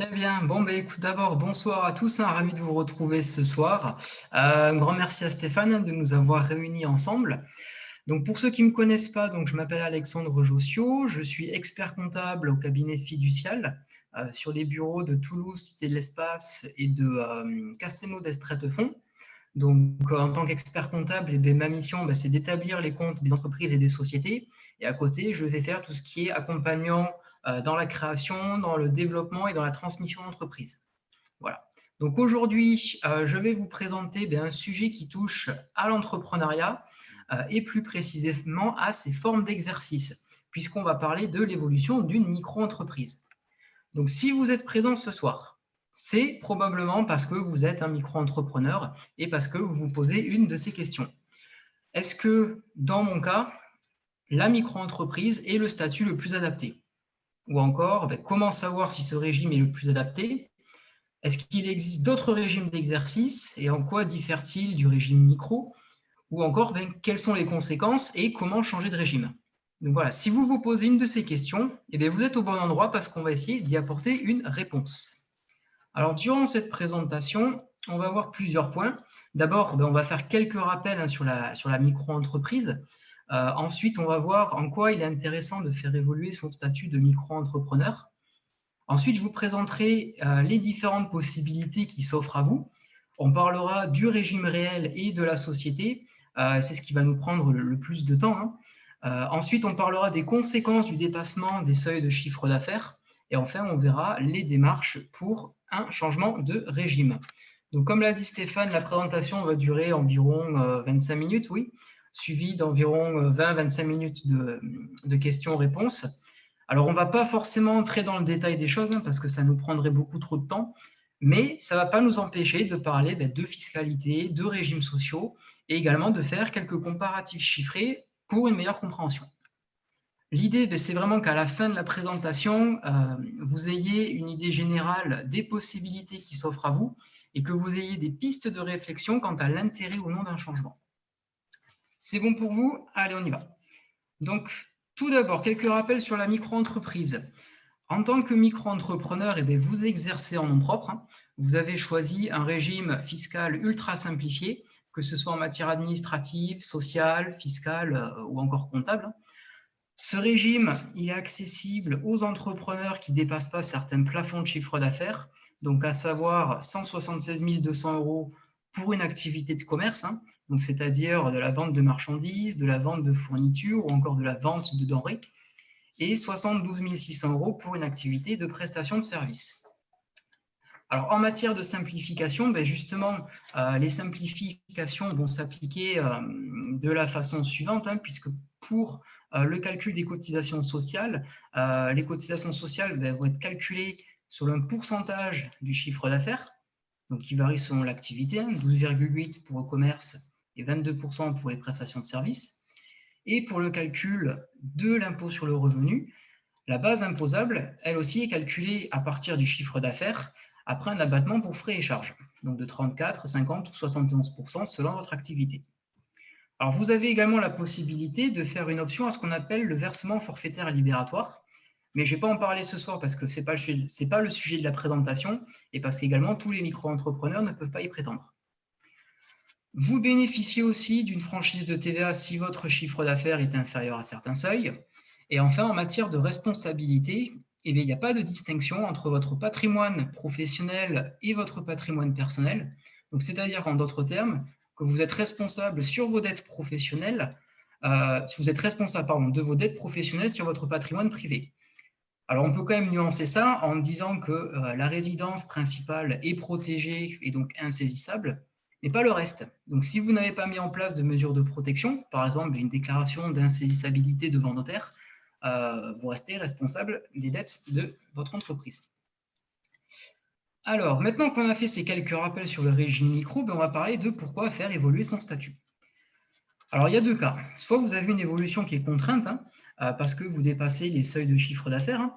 Très bien. Bon, ben, écoute, d'abord, bonsoir à tous. Ravi de vous retrouver ce soir. Un grand merci à Stéphane de nous avoir réunis ensemble. Donc, pour ceux qui ne me connaissent pas, donc, je m'appelle Alexandre Jossiot. Je suis expert comptable au cabinet fiducial sur les bureaux de Toulouse, Cité de l'Espace et de Castelnau d'Estrettefond. Donc, en tant qu'expert comptable, ma mission, c'est d'établir les comptes des entreprises et des sociétés. Et à côté, je vais faire tout ce qui est accompagnant dans la création, dans le développement et dans la transmission d'entreprise. Voilà. Donc aujourd'hui, je vais vous présenter un sujet qui touche à l'entrepreneuriat et plus précisément à ses formes d'exercice, puisqu'on va parler de l'évolution d'une micro-entreprise. Donc si vous êtes présent ce soir, c'est probablement parce que vous êtes un micro-entrepreneur et parce que vous vous posez une de ces questions. Est-ce que, dans mon cas, la micro-entreprise est le statut le plus adapté? Ou encore, comment savoir si ce régime est le plus adapté? Est-ce qu'il existe d'autres régimes d'exercice et en quoi diffère-t-il du régime micro? Ou encore, quelles sont les conséquences et comment changer de régime? Donc voilà, si vous vous posez une de ces questions, vous êtes au bon endroit parce qu'on va essayer d'y apporter une réponse. Alors, durant cette présentation, on va voir plusieurs points. D'abord, on va faire quelques rappels sur la micro-entreprise. Ensuite, on va voir en quoi il est intéressant de faire évoluer son statut de micro-entrepreneur. Ensuite, je vous présenterai les différentes possibilités qui s'offrent à vous. On parlera du régime réel et de la société. C'est ce qui va nous prendre le plus de temps. Ensuite, on parlera des conséquences du dépassement des seuils de chiffre d'affaires. Et enfin, on verra les démarches pour un changement de régime. Donc, comme l'a dit Stéphane, la présentation va durer environ 25 minutes, oui, suivie d'environ 20-25 minutes de questions-réponses. Alors, on ne va pas forcément entrer dans le détail des choses parce que ça nous prendrait beaucoup trop de temps, mais ça ne va pas nous empêcher de parler de fiscalité, de régimes sociaux et également de faire quelques comparatifs chiffrés pour une meilleure compréhension. L'idée, c'est vraiment qu'à la fin de la présentation, vous ayez une idée générale des possibilités qui s'offrent à vous et que vous ayez des pistes de réflexion quant à l'intérêt ou non d'un changement. C'est bon pour vous? Allez, on y va. Donc, tout d'abord, quelques rappels sur la micro-entreprise. En tant que micro-entrepreneur, vous exercez en nom propre. Vous avez choisi un régime fiscal ultra simplifié, que ce soit en matière administrative, sociale, fiscale ou encore comptable. Ce régime, il est accessible aux entrepreneurs qui ne dépassent pas certains plafonds de chiffre d'affaires, donc à savoir 176 200 € pour une activité de commerce, donc c'est-à-dire de la vente de marchandises, de la vente de fournitures ou encore de la vente de denrées, et 72 600 € pour une activité de prestation de services. Alors, en matière de simplification, justement, les simplifications vont s'appliquer de la façon suivante, puisque pour le calcul des cotisations sociales, les cotisations sociales vont être calculées sur un pourcentage du chiffre d'affaires, donc qui varie selon l'activité, 12,8% pour le commerce et 22% pour les prestations de services. Et pour le calcul de l'impôt sur le revenu, la base imposable, elle aussi, est calculée à partir du chiffre d'affaires après un abattement pour frais et charges, donc de 34, 50 ou 71% selon votre activité. Alors, vous avez également la possibilité de faire une option à ce qu'on appelle le versement forfaitaire libératoire, mais je ne vais pas en parler ce soir parce que ce n'est pas le sujet de la présentation et parce qu'également tous les micro-entrepreneurs ne peuvent pas y prétendre. Vous bénéficiez aussi d'une franchise de TVA si votre chiffre d'affaires est inférieur à certains seuils. Et enfin, en matière de responsabilité, il n'y a pas de distinction entre votre patrimoine professionnel et votre patrimoine personnel. Donc, c'est-à-dire, en d'autres termes, que vous êtes responsable sur vos dettes professionnelles, vous êtes responsable de vos dettes professionnelles sur votre patrimoine privé. Alors, on peut quand même nuancer ça en disant que la résidence principale est protégée et donc insaisissable, mais pas le reste. Donc, si vous n'avez pas mis en place de mesures de protection, par exemple une déclaration d'insaisissabilité devant notaire, vous restez responsable des dettes de votre entreprise. Alors, maintenant qu'on a fait ces quelques rappels sur le régime micro, on va parler de pourquoi faire évoluer son statut. Alors, il y a deux cas. Soit vous avez une évolution qui est contrainte, parce que vous dépassez les seuils de chiffre d'affaires,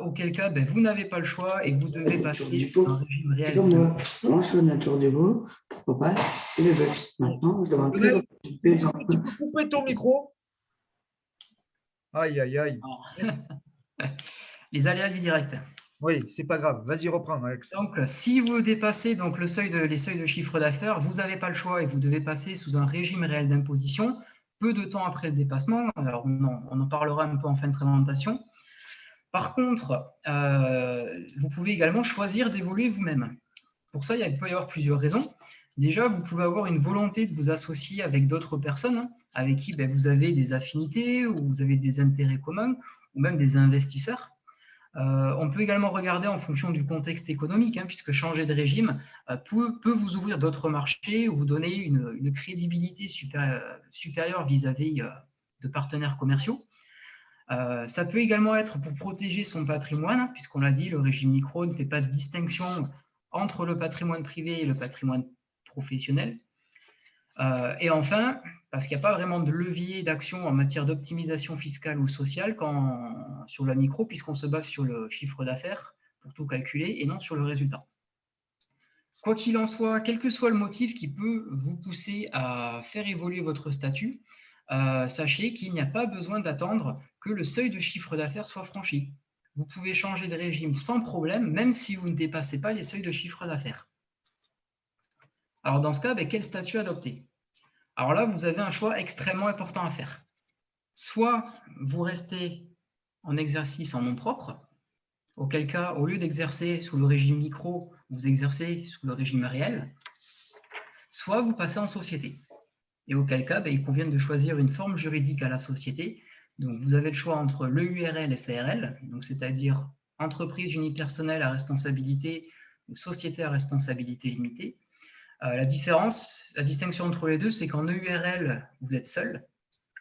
auquel cas vous n'avez pas le choix et vous devez passer à un régime réel. C'est comme moi. Moi, je suis la nature du mot, pourquoi pas, et le bugs. Maintenant, je demande plus de Tu peux couper ton micro? Aïe, aïe, aïe. Les aléas du direct. Oui, c'est pas grave. Vas-y, reprends, Alex. Donc, si vous dépassez donc, les seuils de chiffre d'affaires, vous n'avez pas le choix et vous devez passer sous un régime réel d'imposition peu de temps après le dépassement. Alors, on en parlera un peu en fin de présentation. Par contre, vous pouvez également choisir d'évoluer vous-même. Pour ça, il peut y avoir plusieurs raisons. Déjà, vous pouvez avoir une volonté de vous associer avec d'autres personnes avec qui vous avez des affinités ou vous avez des intérêts communs ou même des investisseurs. On peut également regarder en fonction du contexte économique, puisque changer de régime peut vous ouvrir d'autres marchés ou vous donner une crédibilité supérieure vis-à-vis de partenaires commerciaux. Ça peut également être pour protéger son patrimoine, puisqu'on l'a dit, le régime micro ne fait pas de distinction entre le patrimoine privé et le patrimoine professionnel. Et enfin, parce qu'il n'y a pas vraiment de levier d'action en matière d'optimisation fiscale ou sociale sur la micro, puisqu'on se base sur le chiffre d'affaires pour tout calculer et non sur le résultat. Quoi qu'il en soit, quel que soit le motif qui peut vous pousser à faire évoluer votre statut, sachez qu'il n'y a pas besoin d'attendre que le seuil de chiffre d'affaires soit franchi. Vous pouvez changer de régime sans problème, même si vous ne dépassez pas les seuils de chiffre d'affaires. Alors dans ce cas, quel statut adopter? Alors là, vous avez un choix extrêmement important à faire. Soit vous restez en exercice en nom propre, auquel cas, au lieu d'exercer sous le régime micro, vous exercez sous le régime réel, soit vous passez en société. Et auquel cas, il convient de choisir une forme juridique à la société. Donc vous avez le choix entre l'EURL et SARL, c'est-à-dire entreprise unipersonnelle à responsabilité ou société à responsabilité limitée. La distinction entre les deux, c'est qu'en EURL, vous êtes seul,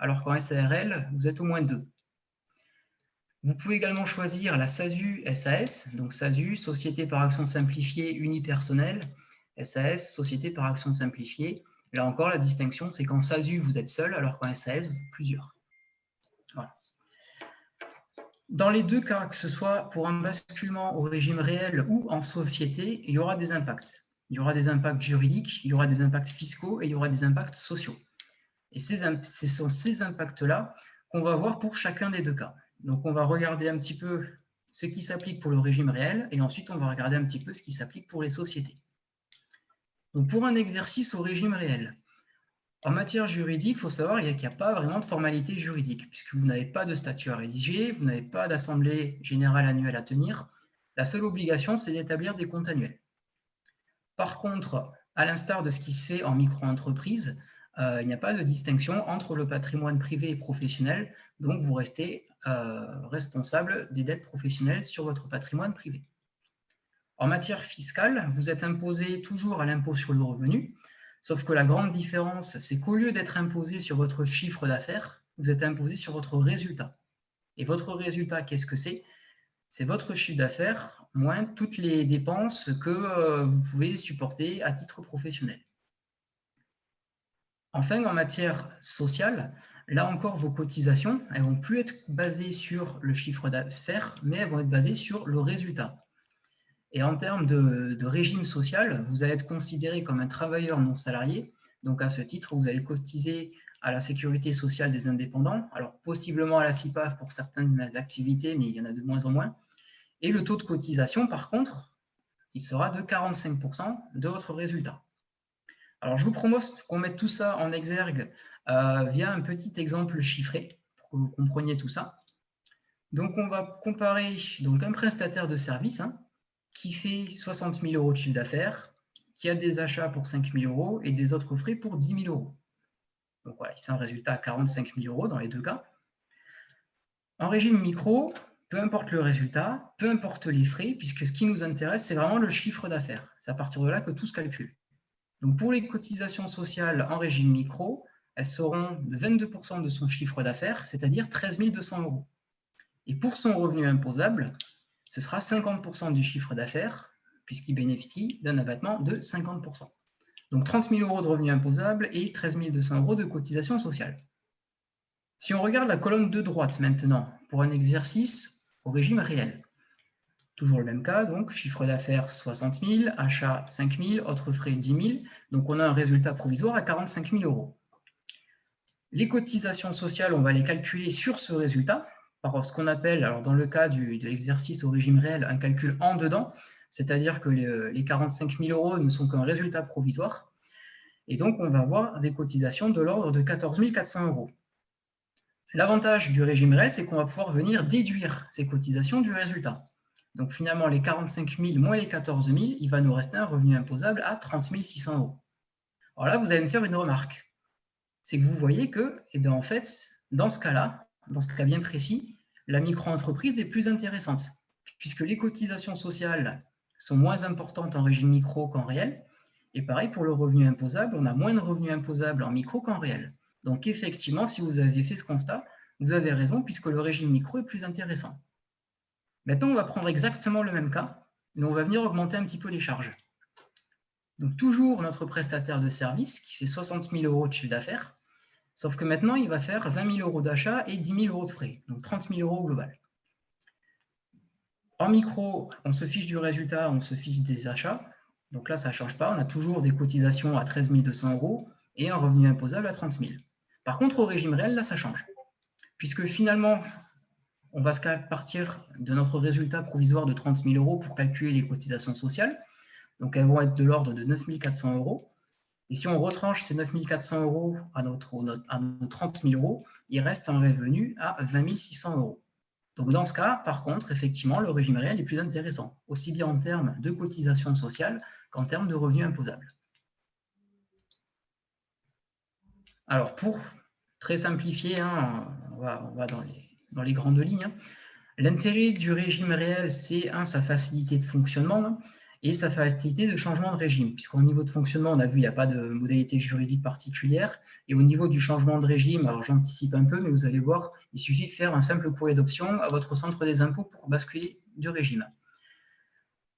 alors qu'en SARL, vous êtes au moins deux. Vous pouvez également choisir la SASU SAS, donc SASU, Société par action simplifiée unipersonnelle, SAS, Société par action simplifiée. Là encore, la distinction, c'est qu'en SASU, vous êtes seul, alors qu'en SAS, vous êtes plusieurs. Voilà. Dans les deux cas, que ce soit pour un basculement au régime réel ou en société, il y aura des impacts. Il y aura des impacts juridiques, il y aura des impacts fiscaux et il y aura des impacts sociaux. Et ce sont ces impacts-là qu'on va voir pour chacun des deux cas. Donc, on va regarder un petit peu ce qui s'applique pour le régime réel et ensuite, on va regarder un petit peu ce qui s'applique pour les sociétés. Donc, pour un exercice au régime réel, en matière juridique, il faut savoir qu'il n'y a pas vraiment de formalité juridique puisque vous n'avez pas de statut à rédiger, vous n'avez pas d'assemblée générale annuelle à tenir. La seule obligation, c'est d'établir des comptes annuels. Par contre, à l'instar de ce qui se fait en micro-entreprise, il n'y a pas de distinction entre le patrimoine privé et professionnel, donc vous restez responsable des dettes professionnelles sur votre patrimoine privé. En matière fiscale, vous êtes imposé toujours à l'impôt sur le revenu, sauf que la grande différence, c'est qu'au lieu d'être imposé sur votre chiffre d'affaires, vous êtes imposé sur votre résultat. Et votre résultat, qu'est-ce que c'est? C'est votre chiffre d'affaires moins toutes les dépenses que vous pouvez supporter à titre professionnel. Enfin, en matière sociale, là encore, vos cotisations, elles ne vont plus être basées sur le chiffre d'affaires, mais elles vont être basées sur le résultat. Et en termes de régime social, vous allez être considéré comme un travailleur non salarié. Donc, à ce titre, vous allez cotiser à la sécurité sociale des indépendants, alors possiblement à la CIPAF pour certaines activités, mais il y en a de moins en moins. Et le taux de cotisation, par contre, il sera de 45% de votre résultat. Alors, je vous propose qu'on mette tout ça en exergue via un petit exemple chiffré pour que vous compreniez tout ça. Donc, on va comparer un prestataire de service qui fait 60 000 € de chiffre d'affaires, qui a des achats pour 5 000 € et des autres frais pour 10 000 €. Donc, voilà, il fait un résultat à 45 000 € dans les deux cas. En régime micro, peu importe le résultat, peu importe les frais, puisque ce qui nous intéresse, c'est vraiment le chiffre d'affaires. C'est à partir de là que tout se calcule. Donc, pour les cotisations sociales en régime micro, elles seront de 22% de son chiffre d'affaires, c'est-à-dire 13 200 €. Et pour son revenu imposable, ce sera 50% du chiffre d'affaires, puisqu'il bénéficie d'un abattement de 50%. Donc, 30 000 € de revenus imposables et 13 200 € de cotisations sociales. Si on regarde la colonne de droite maintenant, pour un exercice au régime réel, toujours le même cas, donc chiffre d'affaires 60 000, achat 5 000, autres frais 10 000, donc on a un résultat provisoire à 45 000 €. Les cotisations sociales, on va les calculer sur ce résultat, par ce qu'on appelle, alors dans le cas de l'exercice au régime réel, un calcul en dedans, c'est-à-dire que les 45 000 euros ne sont qu'un résultat provisoire. Et donc, on va avoir des cotisations de l'ordre de 14 400 euros. L'avantage du régime réel, c'est qu'on va pouvoir venir déduire ces cotisations du résultat. Donc finalement, les 45 000 moins les 14 000, il va nous rester un revenu imposable à 30 600 euros. Alors là, vous allez me faire une remarque. C'est que vous voyez que, eh bien, en fait, dans ce cas-là, dans ce cas bien précis, la micro-entreprise est plus intéressante, puisque les cotisations sociales sont moins importantes en régime micro qu'en réel. Et pareil pour le revenu imposable, on a moins de revenus imposables en micro qu'en réel. Donc effectivement, si vous avez fait ce constat, vous avez raison, puisque le régime micro est plus intéressant. Maintenant, on va prendre exactement le même cas, mais on va venir augmenter un petit peu les charges. Donc toujours notre prestataire de service qui fait 60 000 euros de chiffre d'affaires, sauf que maintenant, il va faire 20 000 euros d'achat et 10 000 euros de frais, donc 30 000 euros au global. En micro, on se fiche du résultat, on se fiche des achats. Donc là, ça ne change pas. On a toujours des cotisations à 13 200 euros et un revenu imposable à 30 000. Par contre, au régime réel, là, ça change. Puisque finalement, on va se partir de notre résultat provisoire de 30 000 euros pour calculer les cotisations sociales. Donc, elles vont être de l'ordre de 9 400 euros. Et si on retranche ces 9 400 euros à nos 30 000 euros, il reste un revenu à 20 600 euros. Donc, dans ce cas, par contre, effectivement, le régime réel est plus intéressant, aussi bien en termes de cotisation sociale qu'en termes de revenus imposables. Alors, pour très simplifier, hein, on va dans les grandes lignes. Hein. L'intérêt du régime réel, c'est sa facilité de fonctionnement, hein, et sa facilité de changement de régime, puisqu'au niveau de fonctionnement, on a vu, il n'y a pas de modalité juridique particulière, et au niveau du changement de régime, alors j'anticipe un peu, mais vous allez voir, il suffit de faire un simple courrier d'option à votre centre des impôts pour basculer du régime.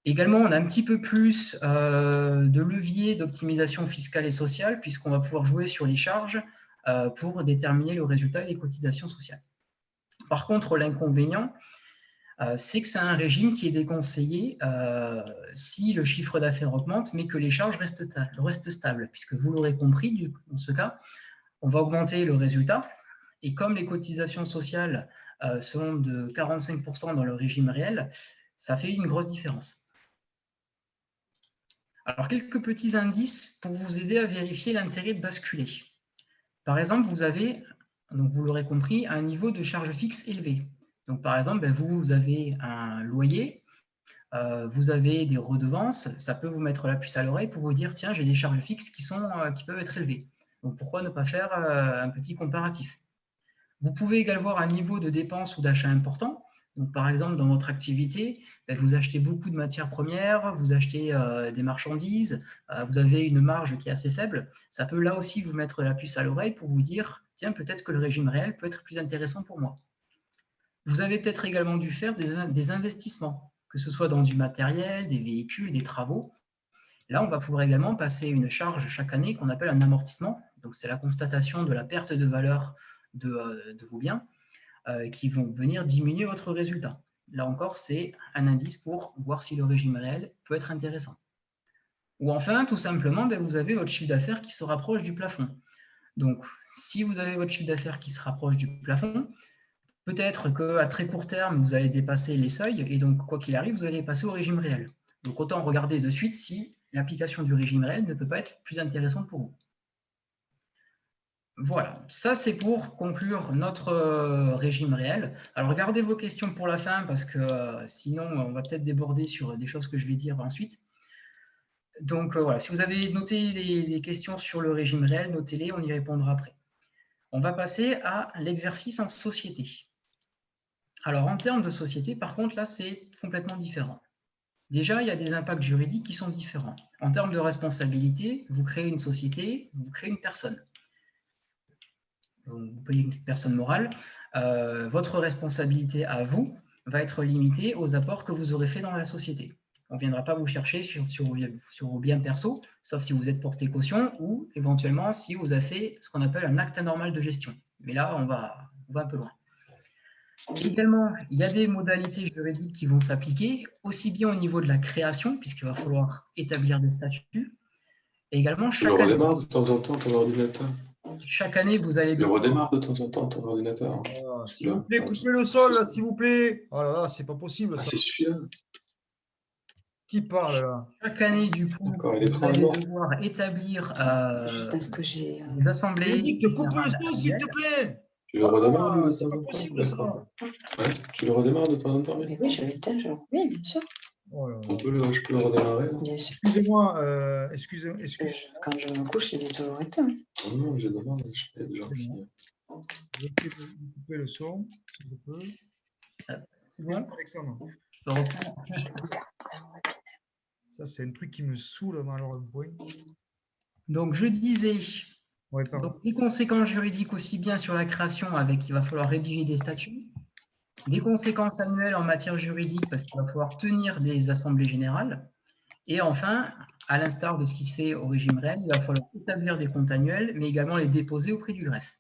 Également, on a un petit peu plus de levier d'optimisation fiscale et sociale, puisqu'on va pouvoir jouer sur les charges pour déterminer le résultat des cotisations sociales. Par contre, l'inconvénient, c'est que c'est un régime qui est déconseillé si le chiffre d'affaires augmente, mais que les charges restent stables, puisque vous l'aurez compris, dans ce cas, on va augmenter le résultat, et comme les cotisations sociales sont de 45% dans le régime réel, ça fait une grosse différence. Alors, quelques petits indices pour vous aider à vérifier l'intérêt de basculer. Par exemple, vous avez, donc vous l'aurez compris, un niveau de charge fixe élevé. Donc, par exemple, vous avez un loyer, vous avez des redevances, ça peut vous mettre la puce à l'oreille pour vous dire, tiens, j'ai des charges fixes qui peuvent être élevées. Donc, pourquoi ne pas faire un petit comparatif? Vous pouvez également avoir un niveau de dépenses ou d'achat important. Donc, par exemple, dans votre activité, vous achetez beaucoup de matières premières, vous achetez des marchandises, vous avez une marge qui est assez faible. Ça peut là aussi vous mettre la puce à l'oreille pour vous dire, tiens, peut-être que le régime réel peut être plus intéressant pour moi. Vous avez peut-être également dû faire des investissements, que ce soit dans du matériel, des véhicules, des travaux. Là, on va pouvoir également passer une charge chaque année qu'on appelle un amortissement. Donc, c'est la constatation de la perte de valeur de vos biens qui vont venir diminuer votre résultat. Là encore, c'est un indice pour voir si le régime réel peut être intéressant. Ou enfin, tout simplement, vous avez votre chiffre d'affaires qui se rapproche du plafond. Donc, si vous avez votre chiffre d'affaires qui se rapproche du plafond, peut-être qu'à très court terme, vous allez dépasser les seuils, et donc, quoi qu'il arrive, vous allez passer au régime réel. Donc, autant regarder de suite si l'application du régime réel ne peut pas être plus intéressante pour vous. Voilà, ça c'est pour conclure notre régime réel. Alors gardez vos questions pour la fin parce que sinon on va peut-être déborder sur des choses que je vais dire ensuite. Donc voilà, si vous avez noté les questions sur le régime réel, notez-les, on y répondra après. On va passer à l'exercice en société. Alors en termes de société, par contre là c'est complètement différent. Déjà, il y a des impacts juridiques qui sont différents. En termes de responsabilité, vous créez une société, vous créez une personne. Vous payez une personne morale, votre responsabilité à vous va être limitée aux apports que vous aurez fait dans la société. On ne viendra pas vous chercher sur vos biens perso, sauf si vous êtes porté caution ou éventuellement si vous avez fait ce qu'on appelle un acte anormal de gestion. Mais là, on va un peu loin. Également, il y a des modalités juridiques qui vont s'appliquer, aussi bien au niveau de la création, puisqu'il va falloir établir des statuts, et également chaque année. redémarre de temps en temps ton ordinateur. chaque année, vous allez... Il redémarre de temps en temps ton ordinateur. Hein. Ah, s'il vous plaît, coupez le son, là, s'il vous plaît. Oh là là, c'est pas possible, Ah, ça. c'est celui-là. Qui parle, là? Chaque année, du coup, D'accord, et vous l'écran est allez mort. devoir établir C'est juste parce que j'ai. des assemblées. Bénédicte, coupe le générales son, s'il te annuelles. plaît. Tu le redémarres Ah, de c'est temps pas en temps? possible, ça. Ouais, tu le redémarres de temps en temps? Mais oui, je l'éteins, oui, bien sûr. Oh là là. Je peux le redémarrer? Là? Bien sûr. Excusez-moi, excusez. Quand je me couche, il est toujours éteint. Non, non, je demande, je l'ai déjà fini. Je vais couper le son, si je peux. C'est bon? Alexandre. Je reprends. Ça, c'est un truc qui me saoule, malheureusement. Donc, je disais, Ouais, pardon. donc, des conséquences juridiques aussi bien sur la création, avec il va falloir rédiger des statuts, des conséquences annuelles en matière juridique, parce qu'il va falloir tenir des assemblées générales, et enfin, à l'instar de ce qui se fait au régime réel, il va falloir établir des comptes annuels, mais également les déposer auprès du greffe.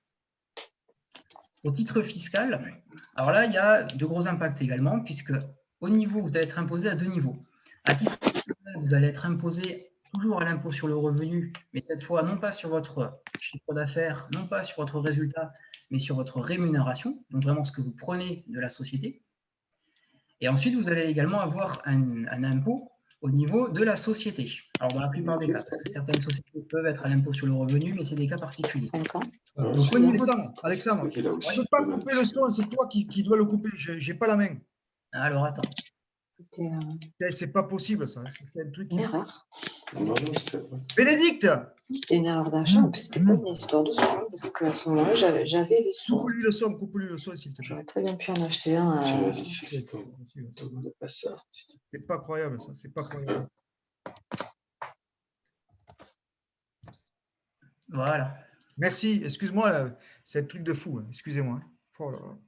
Au titre fiscal, alors là, il y a de gros impacts également, puisque au niveau, vous allez être imposé à 2 niveaux. À titre fiscal, vous allez être imposé toujours à l'impôt sur le revenu, mais cette fois, non pas sur votre chiffre d'affaires, non pas sur votre résultat, mais sur votre rémunération, donc vraiment ce que vous prenez de la société. Et ensuite, vous allez également avoir un impôt au niveau de la société. Alors, dans la plupart des cas, parce que certaines sociétés peuvent être à l'impôt sur le revenu, mais c'est des cas particuliers. 5 ans. Donc, au niveau de... Alexandre, Il a on aussi ne peut pas couper le son, c'est toi qui dois le couper. Je n'ai pas la main. Alors, attends. C'est pas possible, ça. C'est un truc qui... Une erreur. Non, non, c'était vrai. Bénédicte! C'était une erreur d'achat. En plus, c'était pas une histoire de son, parce qu'à ce moment-là, j'avais les sous. Coupe-lui le son, s'il te plaît. J'aurais très bien pu en acheter un. Tiens, vas-y, c'est ton mot de passe. C'est pas croyable, ça. C'est pas croyable. Voilà. Merci. Excuse-moi, là, c'est un truc de fou. Hein. Excusez-moi. Oh là là.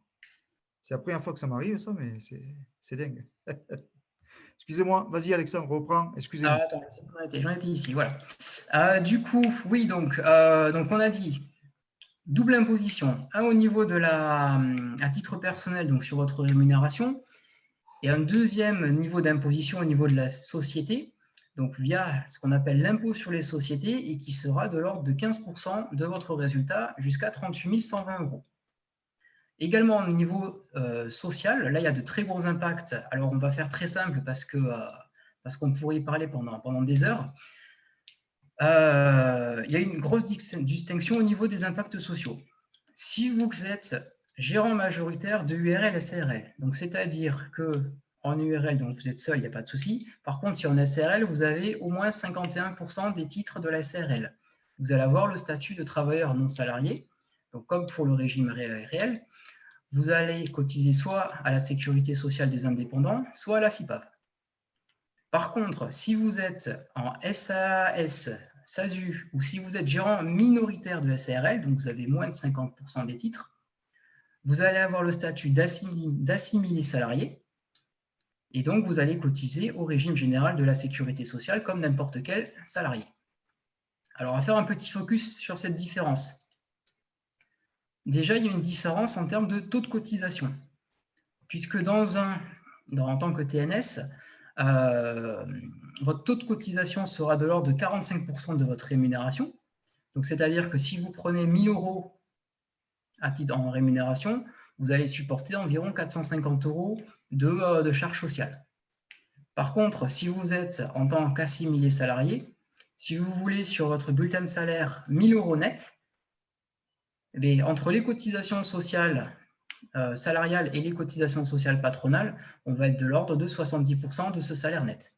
C'est la première fois que ça m'arrive, ça, mais c'est dingue. Excusez-moi. Vas-y, Alexandre, reprends. Excusez-moi. Ah, attends, j'en étais ici, voilà. Du coup, oui, donc on a dit double imposition. Un au niveau de à titre personnel, donc sur votre rémunération, et un deuxième niveau d'imposition au niveau de la société, donc via ce qu'on appelle l'impôt sur les sociétés, et qui sera de l'ordre de 15% de votre résultat jusqu'à 38 120 €. Également au niveau social, là il y a de très gros impacts. Alors on va faire très simple parce qu'on pourrait y parler pendant des heures. Il y a une grosse distinction au niveau des impacts sociaux. Si vous êtes gérant majoritaire de URL SARL, donc c'est-à-dire que en URL, donc vous êtes seul, il n'y a pas de souci. Par contre, si en SARL, vous avez au moins 51% des titres de la SARL. Vous allez avoir le statut de travailleur non salarié, donc comme pour le régime réel. Vous allez cotiser soit à la sécurité sociale des indépendants, soit à la CIPAV. Par contre, si vous êtes en SAS, SASU, ou si vous êtes gérant minoritaire de SARL, donc vous avez moins de 50% des titres, vous allez avoir le statut d'assimilé salarié, et donc vous allez cotiser au régime général de la sécurité sociale comme n'importe quel salarié. Alors, on va faire un petit focus sur cette différence. Déjà, il y a une différence en termes de taux de cotisation, puisque en tant que TNS, votre taux de cotisation sera de l'ordre de 45% de votre rémunération. Donc, c'est-à-dire que si vous prenez 1 000 € en rémunération, vous allez supporter environ 450 € de charges sociales. Par contre, si vous êtes en tant qu'assimilé salarié, si vous voulez sur votre bulletin de salaire 1 000 € net, entre les cotisations sociales salariales et les cotisations sociales patronales, on va être de l'ordre de 70% de ce salaire net.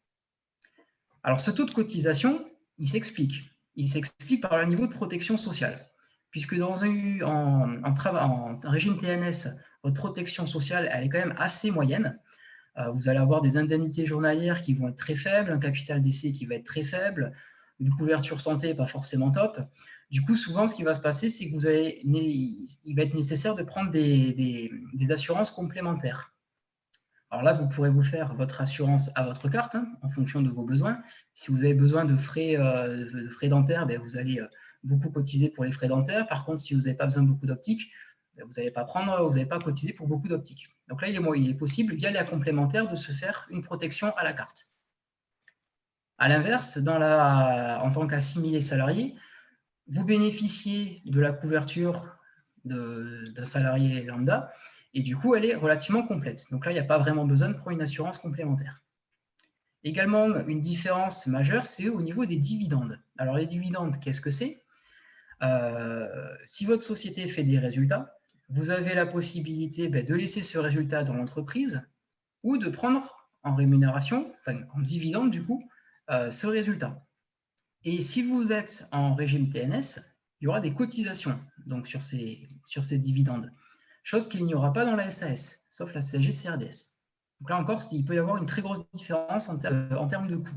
Alors, ce taux de cotisation, il s'explique. Il s'explique par le niveau de protection sociale. Puisque dans en régime TNS, votre protection sociale, elle est quand même assez moyenne. Vous allez avoir des indemnités journalières qui vont être très faibles, un capital d'essai qui va être très faible, une couverture santé pas forcément top. Du coup, souvent, ce qui va se passer, c'est que il va être nécessaire de prendre des assurances complémentaires. Alors là, vous pourrez vous faire votre assurance à votre carte, en fonction de vos besoins. Si vous avez besoin de frais dentaires, vous allez beaucoup cotiser pour les frais dentaires. Par contre, si vous n'avez pas besoin de beaucoup d'optique, vous n'allez pas cotiser pour beaucoup d'optique. Donc là, il est possible, via les complémentaires, de se faire une protection à la carte. À l'inverse, en tant qu'assimilé salarié, vous bénéficiez de la couverture d'un salarié lambda, et du coup, elle est relativement complète. Donc là, il n'y a pas vraiment besoin de prendre une assurance complémentaire. Également, une différence majeure, c'est au niveau des dividendes. Alors, les dividendes, qu'est-ce que c'est? Si votre société fait des résultats, vous avez la possibilité de laisser ce résultat dans l'entreprise ou de prendre en rémunération, enfin en dividende du coup, ce résultat. Et si vous êtes en régime TNS, il y aura des cotisations donc, sur ces dividendes, chose qu'il n'y aura pas dans la SAS, sauf la CSG-CRDS. Donc là encore, il peut y avoir une très grosse différence en termes de coûts.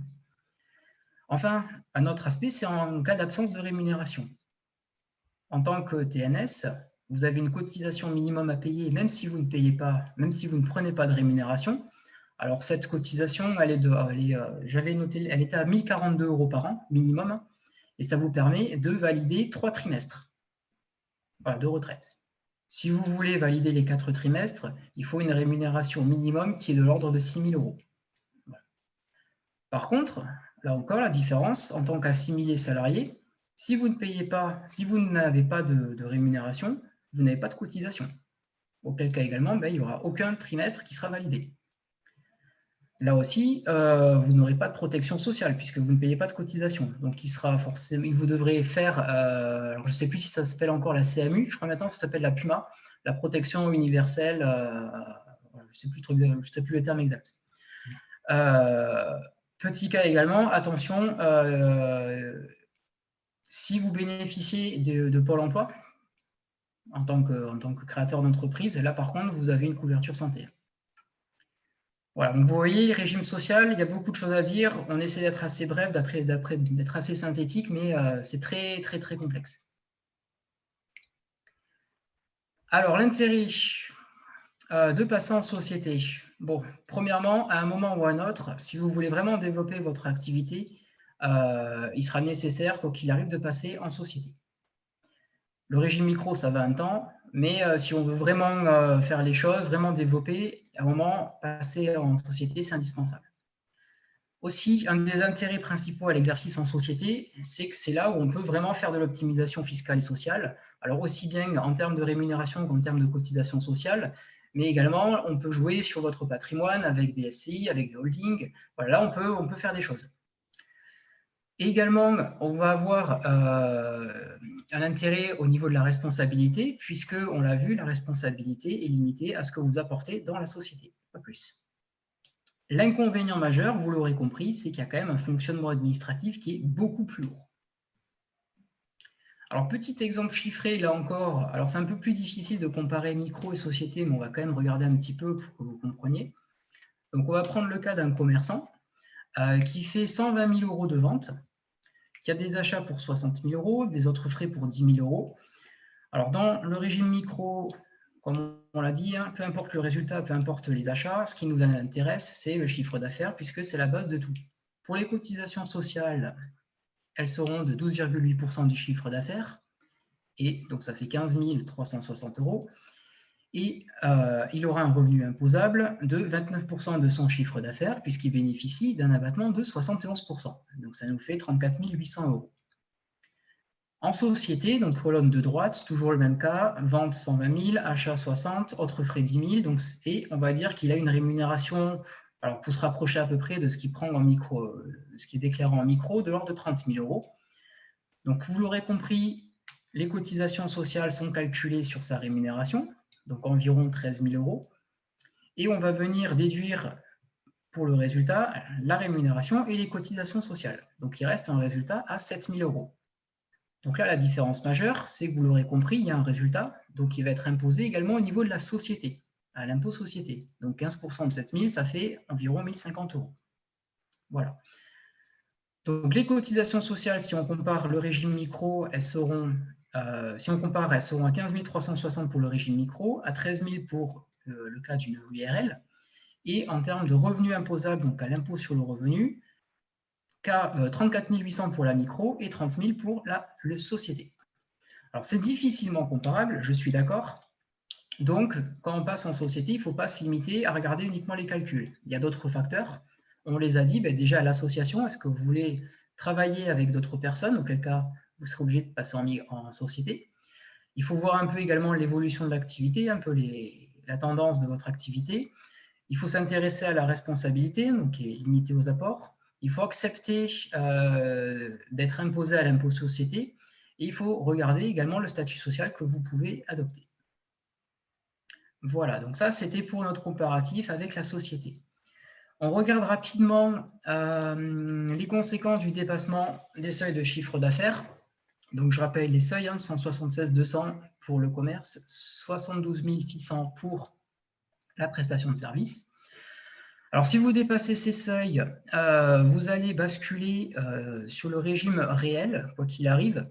Enfin, un autre aspect, c'est en cas d'absence de rémunération. En tant que TNS, vous avez une cotisation minimum à payer, même si vous ne payez pas, même si vous ne prenez pas de rémunération. Alors cette cotisation, j'avais noté, elle était à 1 042 € par an minimum, et ça vous permet de valider 3 trimestres de retraite. Si vous voulez valider les 4 trimestres, il faut une rémunération minimum qui est de l'ordre de 6 000 €. Voilà. Par contre, là encore, la différence, en tant qu'assimilé salarié, si vous n'avez pas de rémunération, vous n'avez pas de cotisation. Auquel cas également, il n'y aura aucun trimestre qui sera validé. Là aussi, vous n'aurez pas de protection sociale puisque vous ne payez pas de cotisation. Donc, vous devrez faire, alors je ne sais plus si ça s'appelle encore la CMU, je crois maintenant ça s'appelle la PUMA, la protection universelle, je ne sais plus le terme exact. Petit cas également, attention, si vous bénéficiez de Pôle emploi en tant que créateur d'entreprise, là par contre, vous avez une couverture santé. Voilà, donc vous voyez, régime social, il y a beaucoup de choses à dire. On essaie d'être assez bref, d'être assez synthétique, mais c'est très, très, très complexe. Alors, l'intérêt de passer en société. Bon, premièrement, à un moment ou à un autre, si vous voulez vraiment développer votre activité, il sera nécessaire, quoi qu'il arrive, de passer en société. Le régime micro, ça va un temps, mais si on veut vraiment faire les choses, vraiment développer, à un moment, passer en société, c'est indispensable. Aussi, un des intérêts principaux à l'exercice en société, c'est que c'est là où on peut vraiment faire de l'optimisation fiscale et sociale, alors aussi bien en termes de rémunération qu'en termes de cotisation sociale, mais également, on peut jouer sur votre patrimoine avec des SCI, avec des holdings. Voilà, là, on peut faire des choses. Et également, on va avoir un intérêt au niveau de la responsabilité, puisque, on l'a vu, la responsabilité est limitée à ce que vous apportez dans la société, pas plus. L'inconvénient majeur, vous l'aurez compris, c'est qu'il y a quand même un fonctionnement administratif qui est beaucoup plus lourd. Alors, petit exemple chiffré, là encore, alors c'est un peu plus difficile de comparer micro et société, mais on va quand même regarder un petit peu pour que vous compreniez. Donc, on va prendre le cas d'un commerçant qui fait 120 000 € de vente, qui a des achats pour 60 000 €, des autres frais pour 10 000 €. Alors, dans le régime micro, comme on l'a dit, peu importe le résultat, peu importe les achats, ce qui nous intéresse, c'est le chiffre d'affaires, puisque c'est la base de tout. Pour les cotisations sociales, elles seront de 12,8% du chiffre d'affaires, et donc ça fait 15 360 €. Et il aura un revenu imposable de 29% de son chiffre d'affaires, puisqu'il bénéficie d'un abattement de 71%. Donc ça nous fait 34 800 €. En société, donc colonne de droite, toujours le même cas, vente 120 000, achat 60, autres frais 10 000, donc, et on va dire qu'il a une rémunération, alors pour se rapprocher à peu près de ce qu'il prend en micro, ce qui est déclaré en micro, de l'ordre de 30 000 €. Donc vous l'aurez compris, les cotisations sociales sont calculées sur sa rémunération, donc environ 13 000 €, et on va venir déduire pour le résultat la rémunération et les cotisations sociales. Donc il reste un résultat à 7 000 €. Donc là, la différence majeure, c'est que vous l'aurez compris, il y a un résultat, donc il va être imposé également au niveau de la société, à l'impôt société. Donc 15% de 7 000, ça fait environ 1 050 €. Voilà. Donc les cotisations sociales, si on compare le régime micro, elles seront à 15 360 pour le régime micro, à 13 000 pour le cas d'une URL. Et en termes de revenus imposables, donc à l'impôt sur le revenu, 34 800 pour la micro et 30 000 pour la société. Alors, c'est difficilement comparable, je suis d'accord. Donc, quand on passe en société, il ne faut pas se limiter à regarder uniquement les calculs. Il y a d'autres facteurs. On les a dit, déjà, l'association, est-ce que vous voulez travailler avec d'autres personnes, auquel cas, vous serez obligé de passer en société. Il faut voir un peu également l'évolution de l'activité, un peu la tendance de votre activité. Il faut s'intéresser à la responsabilité, donc qui est limitée aux apports. Il faut accepter d'être imposé à l'impôt société. Et il faut regarder également le statut social que vous pouvez adopter. Voilà, donc ça, c'était pour notre comparatif avec la société. On regarde rapidement les conséquences du dépassement des seuils de chiffre d'affaires. Donc, je rappelle les seuils, 176 200 pour le commerce, 72 600 pour la prestation de service. Alors, si vous dépassez ces seuils, vous allez basculer sur le régime réel, quoi qu'il arrive,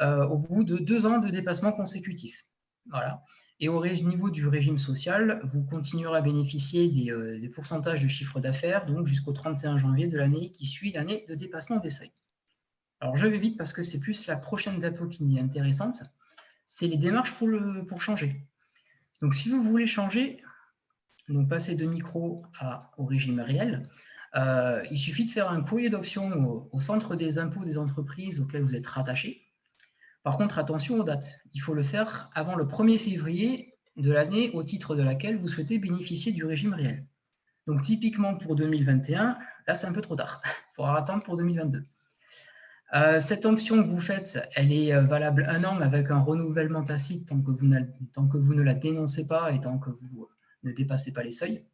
au bout de 2 ans de dépassement consécutif. Voilà. Et au niveau du régime social, vous continuerez à bénéficier des pourcentages de chiffre d'affaires, donc jusqu'au 31 janvier de l'année qui suit l'année de dépassement des seuils. Alors, je vais vite parce que c'est plus la prochaine date qui est intéressante. C'est les démarches pour changer. Donc, si vous voulez changer, donc passer de micro au régime réel, il suffit de faire un courrier d'option au centre des impôts des entreprises auxquelles vous êtes rattaché. Par contre, attention aux dates. Il faut le faire avant le 1er février de l'année au titre de laquelle vous souhaitez bénéficier du régime réel. Donc, typiquement pour 2021, là, c'est un peu trop tard. Il faudra attendre pour 2022. Cette option que vous faites, elle est valable 1 an avec un renouvellement tacite tant que vous ne la dénoncez pas et tant que vous ne dépassez pas les seuils.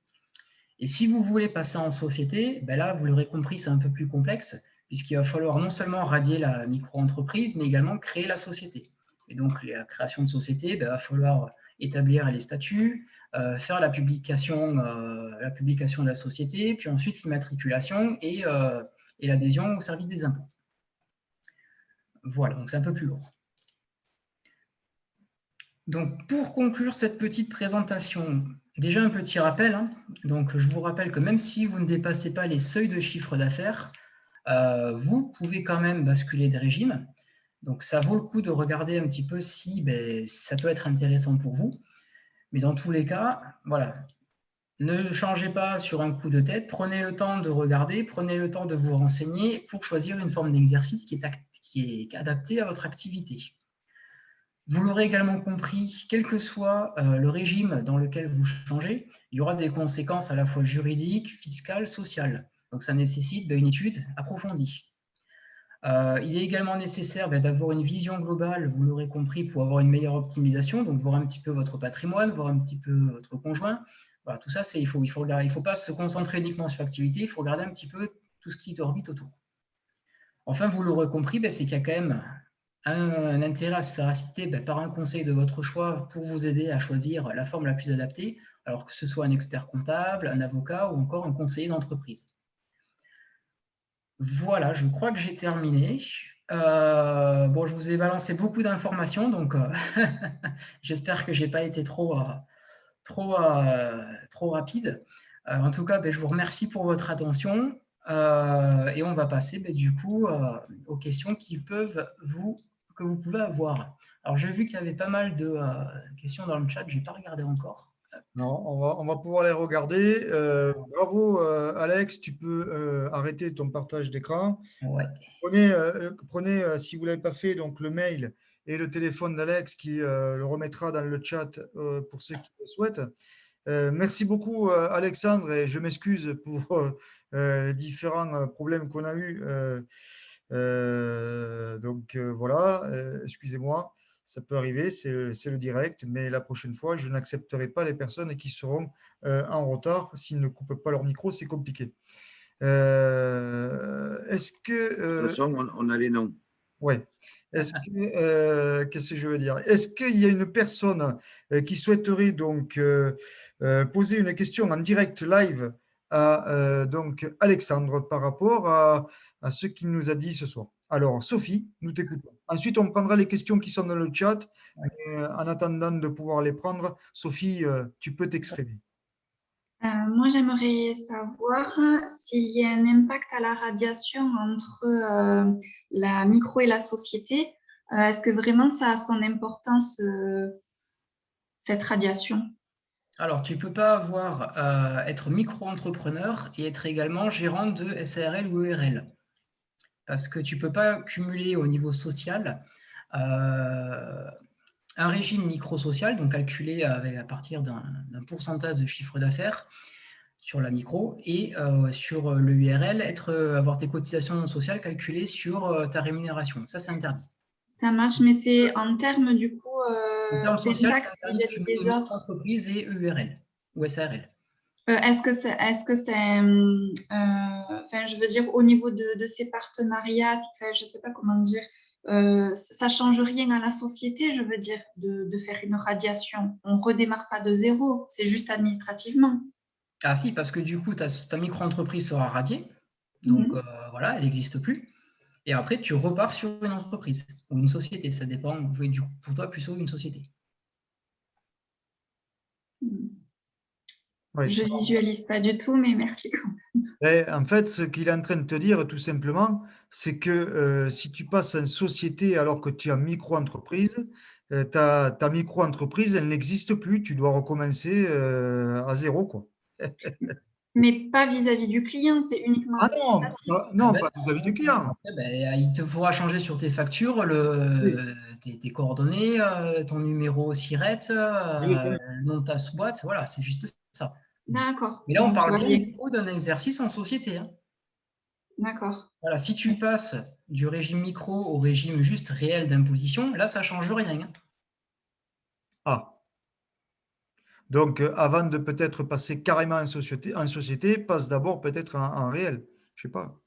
Et si vous voulez passer en société, ben là, vous l'aurez compris, c'est un peu plus complexe, puisqu'il va falloir non seulement radier la micro-entreprise, mais également créer la société. Et donc, la création de société, il va falloir établir les statuts, faire la publication de la société, puis ensuite l'immatriculation et l'adhésion au service des impôts. Voilà, donc c'est un peu plus lourd. Donc, pour conclure cette petite présentation, déjà un petit rappel. Donc, je vous rappelle que même si vous ne dépassez pas les seuils de chiffre d'affaires, vous pouvez quand même basculer de régime. Donc, ça vaut le coup de regarder un petit peu si ça peut être intéressant pour vous. Mais dans tous les cas, voilà, ne changez pas sur un coup de tête. Prenez le temps de regarder, prenez le temps de vous renseigner pour choisir une forme d'exercice qui est adaptée à votre activité. Vous l'aurez également compris, quel que soit le régime dans lequel vous changez, il y aura des conséquences à la fois juridiques, fiscales, sociales. Donc, ça nécessite une étude approfondie. Il est également nécessaire d'avoir une vision globale, vous l'aurez compris, pour avoir une meilleure optimisation, donc voir un petit peu votre patrimoine, voir un petit peu votre conjoint. Voilà, tout ça, il faut pas se concentrer uniquement sur l'activité, il faut regarder un petit peu tout ce qui orbite autour. Enfin, vous l'aurez compris, c'est qu'il y a quand même un intérêt à se faire assister par un conseil de votre choix pour vous aider à choisir la forme la plus adaptée, alors que ce soit un expert comptable, un avocat ou encore un conseiller d'entreprise. Voilà, je crois que j'ai terminé. Bon, je vous ai balancé beaucoup d'informations, donc j'espère que je n'ai pas été trop rapide. En tout cas, je vous remercie pour votre attention et on va passer du coup aux questions que vous pouvez avoir. Alors, j'ai vu qu'il y avait pas mal de questions dans le chat, je n'ai pas regardé encore. Non, on va pouvoir les regarder. Bravo, Alex, tu peux arrêter ton partage d'écran. Ouais. Prenez, si vous ne l'avez pas fait, donc le mail et le téléphone d'Alex qui le remettra dans le chat pour ceux qui le souhaitent. Merci beaucoup, Alexandre, et je m'excuse pour les différents problèmes qu'on a eus. Voilà, excusez-moi, ça peut arriver, c'est le direct, mais la prochaine fois, je n'accepterai pas les personnes qui seront en retard. S'ils ne coupent pas leur micro, c'est compliqué. Est-ce que… De toute façon, on a les noms. Oui. Qu'est-ce que je veux dire? Est-ce qu'il y a une personne qui souhaiterait donc poser une question en direct live à donc Alexandre par rapport à ce qu'il nous a dit ce soir? Alors, Sophie, nous t'écoutons. Ensuite, on prendra les questions qui sont dans le chat. Mais, en attendant de pouvoir les prendre, Sophie, tu peux t'exprimer. Moi, j'aimerais savoir s'il y a un impact à la radiation entre la micro et la société. Est-ce que vraiment ça a son importance, cette radiation? Alors, tu ne peux pas être micro-entrepreneur et être également gérant de SARL ou ERL. parce que tu ne peux pas cumuler au niveau social un régime micro-social, donc calculé à partir d'un pourcentage de chiffre d'affaires sur la micro, et sur le URL, avoir tes cotisations sociales calculées sur ta rémunération. Ça, c'est interdit. Ça marche, mais c'est en termes du coup En termes social, c'est d'impact interdit de vis-à-vis cumuler des autres. entreprise et URL ou SARL. Est-ce que c'est, enfin, je veux dire, au niveau de ces partenariats, enfin, je ne sais pas comment dire, ça ne change rien à la société, je veux dire, de faire une radiation. On ne redémarre pas de zéro, c'est juste administrativement. Ah si, parce que du coup, ta micro-entreprise sera radiée, donc voilà, elle n'existe plus. Et après, tu repars sur une entreprise ou une société, ça dépend, pour toi, plutôt une société. Ouais, Je ne visualise pas du tout, mais merci quand même. et en fait, ce qu'il est en train de te dire, tout simplement, c'est que si tu passes en société alors que tu es en micro-entreprise, ta micro-entreprise, elle n'existe plus. Tu dois recommencer à zéro, quoi. Mais pas vis-à-vis du client, c'est uniquement Ah non, administratif. non, Ben, pas vis-à-vis du client. après, il te faudra changer sur tes factures Oui, tes coordonnées, ton numéro SIRET, oui, le nom de ta boîte, voilà, c'est juste ça. D'accord. Mais là, on Donc, parle bien oui, du coup d'un exercice en société. Hein. d'accord. Voilà, si tu passes du régime micro au régime juste réel d'imposition, là, ça ne change rien. Hein. Ah, donc avant de peut-être passer carrément en société, passe d'abord peut-être en réel. Je ne sais pas.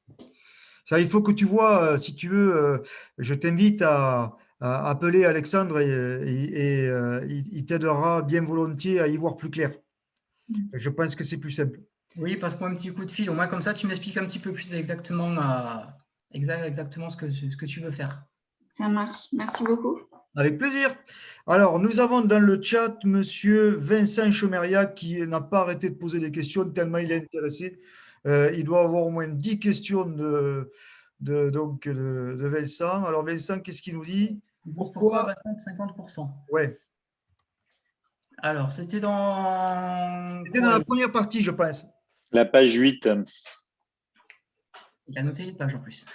Ça, il faut que tu vois, si tu veux, je t'invite à appeler Alexandre et il t'aidera bien volontiers à y voir plus clair. Je pense que c'est plus simple. Oui, passe-moi un petit coup de fil. Au moins, comme ça, tu m'expliques un petit peu plus exactement, exactement ce que tu veux faire. Ça marche. Merci beaucoup. Avec plaisir. Alors, nous avons dans le chat Monsieur Vincent Chomeria qui n'a pas arrêté de poser des questions tellement il est intéressé. Il doit avoir au moins 10 questions de Vincent. Alors, Vincent, qu'est-ce qu'il nous dit? Pourquoi Pourquoi? abattement de 50%? Ouais. Alors, c'était dans C'était dans quoi? la première partie, je pense. La page 8. Il a noté les pages en plus.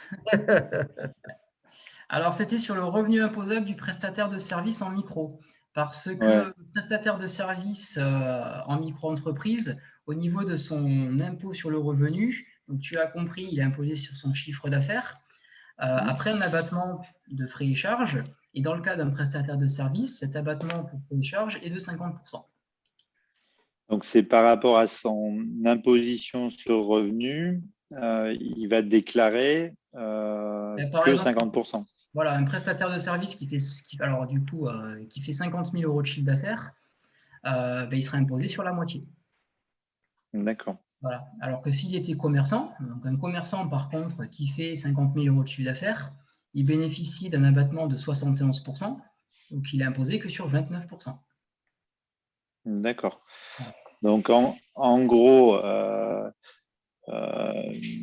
Alors, c'était sur le revenu imposable du prestataire de service en micro. Parce que Ouais. le prestataire de service en micro-entreprise, au niveau de son impôt sur le revenu, donc tu as compris, il est imposé sur son chiffre d'affaires. Après un abattement de frais et charges, et dans le cas d'un prestataire de service, cet abattement pour frais et charges est de 50%. Donc, c'est par rapport à son imposition sur le revenu, il va déclarer Par que exemple, 50%. voilà, un prestataire de service qui fait 50 000 € de chiffre d'affaires, il sera imposé sur la moitié. D'accord. Voilà. Alors que s'il était commerçant, donc un commerçant par contre qui fait 50 000 € de chiffre d'affaires, il bénéficie d'un abattement de 71%, donc il est imposé que sur 29%. D'accord. Voilà. Donc, en gros,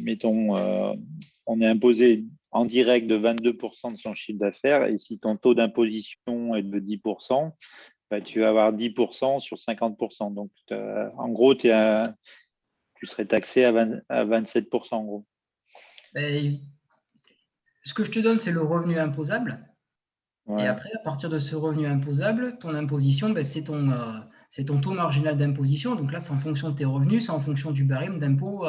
mettons, on est imposé en direct de 22% de son chiffre d'affaires et si ton taux d'imposition est de 10%, tu vas avoir 10% sur 50%. Donc, en gros, tu serais taxé à 27% en gros. Et ce que je te donne, c'est le revenu imposable. Ouais. Et après, à partir de ce revenu imposable, ton imposition, c'est ton taux marginal d'imposition. Donc là, c'est en fonction de tes revenus, c'est en fonction du barème d'impôt.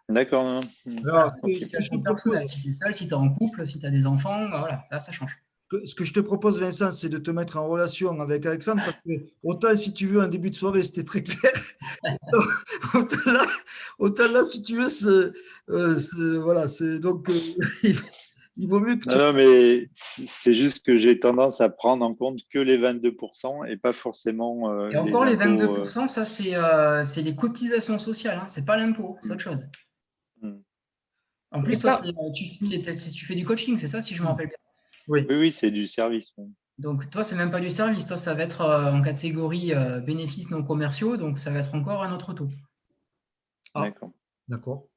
D'accord. Non. Alors, Situation personnelle. Si tu es seul, si tu es en couple, si tu as des enfants, voilà, là, ça change. ce que je te propose, Vincent, c'est de te mettre en relation avec Alexandre parce que autant, si tu veux, un début de soirée, c'était très clair. Autant là, si tu veux, voilà, c'est donc il vaut mieux que tu. Non, mais c'est juste que j'ai tendance à prendre en compte que les 22% et pas forcément Et encore, les impôts. 22%, ça, c'est les cotisations sociales, hein, c'est pas l'impôt, c'est autre chose. En plus, toi, tu fais du coaching, c'est ça, si je me rappelle bien. Oui. Oui, c'est du service. Donc, toi, c'est même pas du service. Toi, ça va être en catégorie bénéfices non commerciaux. Donc, ça va être encore un autre taux. Ah, D'accord. d'accord.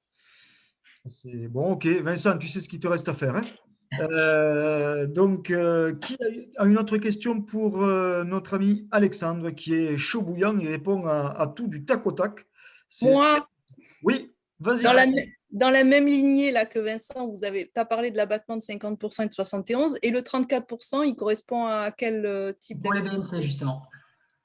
C'est bon, ok. Vincent, tu sais ce qu'il te reste à faire. Hein. Donc, qui a une autre question pour notre ami Alexandre, qui est chaud bouillant, il répond à tout du tac au tac. Moi, Oui, vas-y. dans la même lignée là, que Vincent, tu as parlé de l'abattement de 50% et de 71%, et le 34%, il correspond à quel type Pour les d'activité? BNC, justement.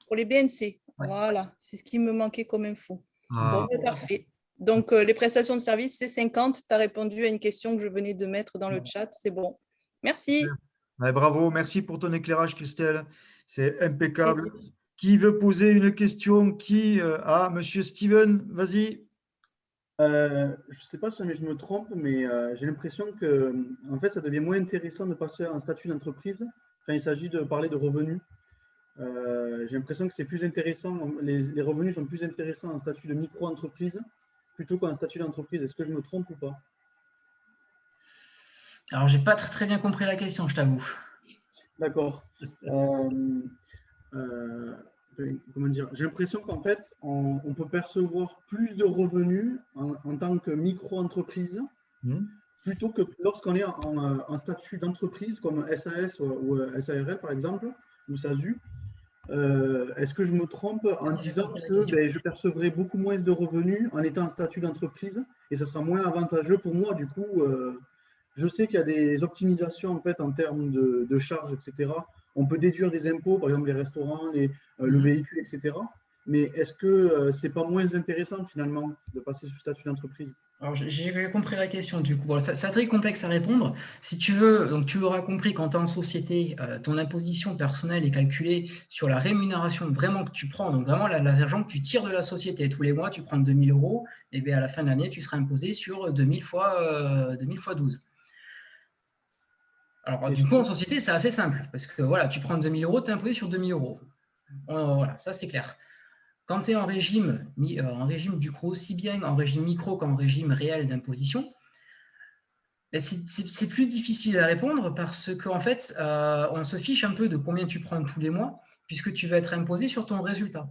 Pour les BNC, Ouais. voilà, c'est ce qui me manquait comme info. Ah. Bon, parfait. Donc, les prestations de services, c'est 50. Tu as répondu à une question que je venais de mettre dans le chat. C'est bon. Merci. Ouais, bravo, merci pour ton éclairage, Christelle. C'est impeccable. Qui veut poser une question? Monsieur Steven, vas-y. Je ne sais pas si je me trompe, mais j'ai l'impression que en fait, ça devient moins intéressant de passer à un statut d'entreprise quand il s'agit de parler de revenus. J'ai l'impression que c'est plus intéressant, les revenus sont plus intéressants en statut de micro-entreprise plutôt qu'en statut d'entreprise. Est-ce que je me trompe ou pas? Alors, j'ai pas très bien compris la question, je t'avoue. D'accord. Comment dire? J'ai l'impression qu'en fait, on peut percevoir plus de revenus en tant que micro-entreprise plutôt que lorsqu'on est en statut d'entreprise comme SAS ou SARL par exemple, ou SASU. Est-ce que je me trompe en disant que je percevrai beaucoup moins de revenus en étant en statut d'entreprise et ça sera moins avantageux pour moi? Du coup, je sais qu'il y a des optimisations en fait en termes de charges, etc. On peut déduire des impôts, par exemple les restaurants, le véhicule, etc. Mais est-ce que c'est pas moins intéressant finalement de passer sur le statut d'entreprise? Alors, j'ai compris la question du coup. Bon, c'est très complexe à répondre. Si tu veux, donc tu auras compris qu'en tant que société, ton imposition personnelle est calculée sur la rémunération vraiment que tu prends, donc vraiment l'argent que tu tires de la société. Tous les mois, tu prends 2 000 €, et bien à la fin de l'année, tu seras imposé sur 2 000 fois 12. Alors, du coup, en société, c'est assez simple, parce que voilà, tu prends 2 000 €, tu es imposé sur 2 000 €. Voilà, ça c'est clair. Quand tu es en régime du coup, aussi bien en régime micro qu'en régime réel d'imposition, c'est plus difficile à répondre parce qu'en fait, on se fiche un peu de combien tu prends tous les mois, puisque tu vas être imposé sur ton résultat.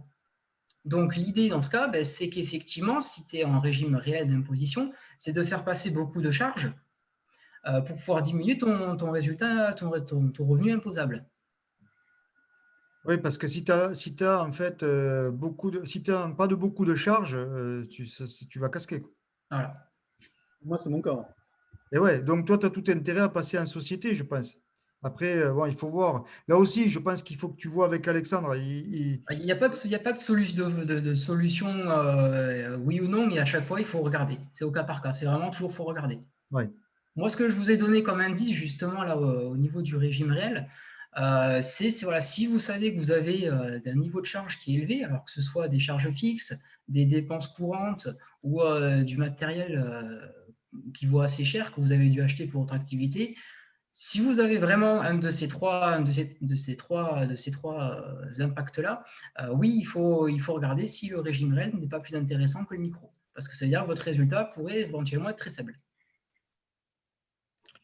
Donc l'idée dans ce cas, c'est qu'effectivement, si tu es en régime réel d'imposition, c'est de faire passer beaucoup de charges pour pouvoir diminuer ton résultat, ton revenu imposable. Oui, parce que si tu as en fait si tu pas de beaucoup de charges, tu vas casquer, quoi. Voilà. Moi, c'est mon cas. Et ouais, donc toi, tu as tout intérêt à passer en société, je pense. Après, bon, il faut voir. Là aussi, je pense qu'il faut que tu vois avec Alexandre. Il n'y a pas de solution oui ou non, mais à chaque fois, il faut regarder. C'est au cas par cas. C'est vraiment toujours, il faut regarder. Ouais. Moi, ce que je vous ai donné comme indice, justement, là, au niveau du régime réel, c'est voilà, si vous savez que vous avez un niveau de charge qui est élevé, alors que ce soit des charges fixes, des dépenses courantes ou du matériel qui vaut assez cher que vous avez dû acheter pour votre activité, si vous avez vraiment un de ces trois impacts-là, oui, il faut regarder si le régime réel n'est pas plus intéressant que le micro. Parce que ça veut dire que votre résultat pourrait éventuellement être très faible.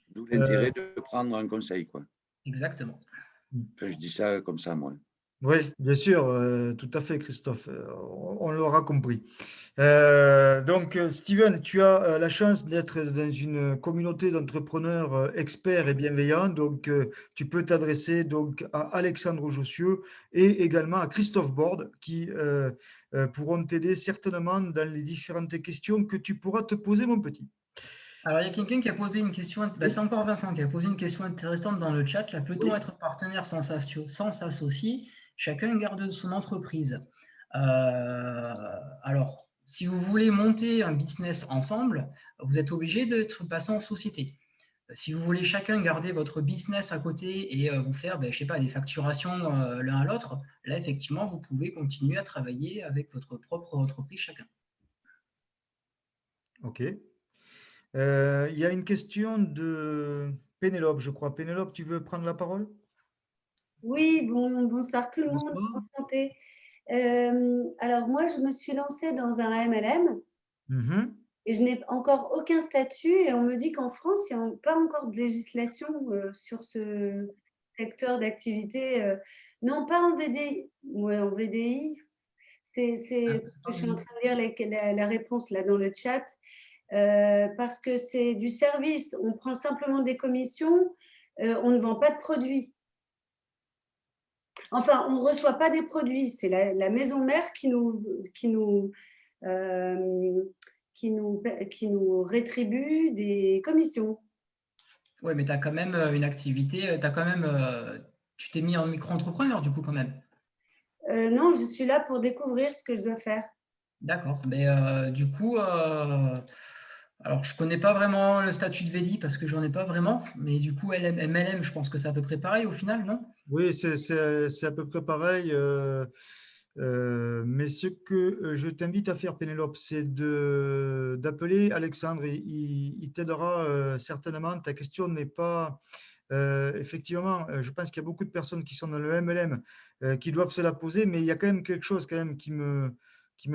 D'où l'intérêt de prendre un conseil, quoi. Exactement. Enfin, je dis ça comme ça, moi. Oui, bien sûr, tout à fait, Christophe. On l'aura compris. Donc, Steven, tu as la chance d'être dans une communauté d'entrepreneurs experts et bienveillants. Donc, tu peux t'adresser donc à Alexandre Jossieux et également à Christophe Borde qui pourront t'aider certainement dans les différentes questions que tu pourras te poser, mon petit. Alors, il y a quelqu'un qui a posé une question, c'est encore Vincent qui a posé une question intéressante dans le chat. Là, peut-on être partenaire sans s'associer? Chacun garde son entreprise. Alors, si vous voulez monter un business ensemble, vous êtes obligé d'être passé en société. Si vous voulez chacun garder votre business à côté et vous faire, je sais pas, des facturations l'un à l'autre, là, effectivement, vous pouvez continuer à travailler avec votre propre entreprise chacun. OK. Il y a une question de Pénélope, je crois. Pénélope, tu veux prendre la parole? Oui, bonsoir tout le monde. Enchantée. Alors moi, je me suis lancée dans un MLM et je n'ai encore aucun statut et on me dit qu'en France, il n'y a pas encore de législation sur ce secteur d'activité. Non, pas en VDI. Ouais, en VDI. Je suis en train de lire la réponse là dans le chat. Parce que c'est du service, on prend simplement des commissions, on ne vend pas de produits. Enfin, on ne reçoit pas des produits, c'est la maison mère qui qui nous rétribuent des commissions. Oui, mais tu as quand même une activité, tu t'es mis en micro-entrepreneur du coup quand même. Non, je suis là pour découvrir ce que je dois faire. D'accord. Mais du coup, alors je ne connais pas vraiment le statut de VDI parce que j'en ai pas vraiment, mais du coup, MLM, je pense que c'est à peu près pareil au final, non? Oui, c'est à peu près pareil. Mais ce que je t'invite à faire, Pénélope, c'est d'appeler Alexandre. Il t'aidera certainement. Ta question n'est pas… effectivement, je pense qu'il y a beaucoup de personnes qui sont dans le MLM qui doivent se la poser, mais il y a quand même quelque chose quand même qui me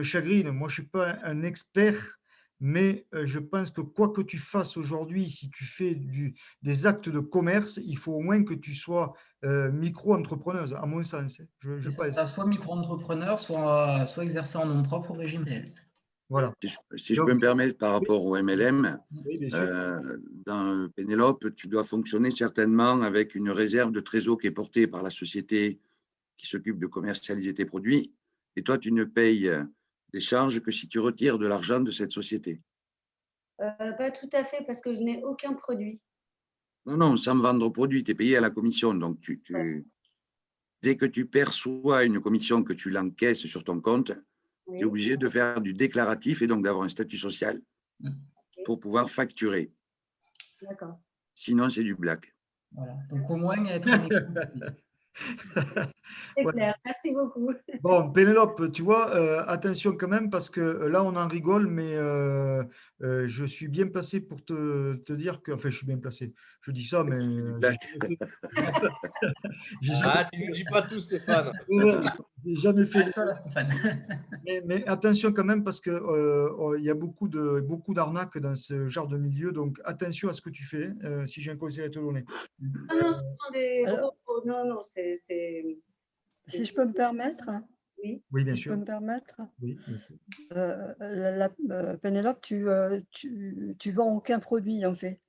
chagrine. Moi, je ne suis pas un expert, mais je pense que quoi que tu fasses aujourd'hui, si tu fais des actes de commerce, il faut au moins que tu sois micro-entrepreneuse, à mon sens. Je pense. Soit micro-entrepreneur, soit exercer en nom propre au régime réel. Voilà. Si je peux me permettre par rapport au MLM, oui, bien sûr. dans Pénélope, tu dois fonctionner certainement avec une réserve de trésor qui est portée par la société qui s'occupe de commercialiser tes produits. Et toi, tu ne payes des charges que si tu retires de l'argent de cette société. Pas tout à fait, parce que je n'ai aucun produit. Non, sans vendre produit, tu es payé à la commission. Donc, dès que tu perçois une commission que tu l'encaisses sur ton compte, Oui. tu es obligé de faire du déclaratif et donc d'avoir un statut social pour pouvoir facturer. D'accord. Sinon, c'est du black. Voilà. Donc, au moins, être C'est clair, merci beaucoup. Bon, Pénélope, tu vois, attention quand même, parce que là, on en rigole, mais je suis bien placé pour te dire que… Enfin, je suis bien placé. Je dis ça, mais… Ah, tu ne nous dis pas tout, Stéphane. J'ai jamais fait… Stéphane. Mais attention quand même, parce qu'il y a beaucoup d'arnaques dans ce genre de milieu, donc attention à ce que tu fais, si j'ai un conseil à te donner. Non, non, ce sont des gros… Non, c'est… Si je peux me permettre, oui, bien si sûr. je peux me permettre, oui, bien sûr. Pénélope, tu vends aucun produit en fait,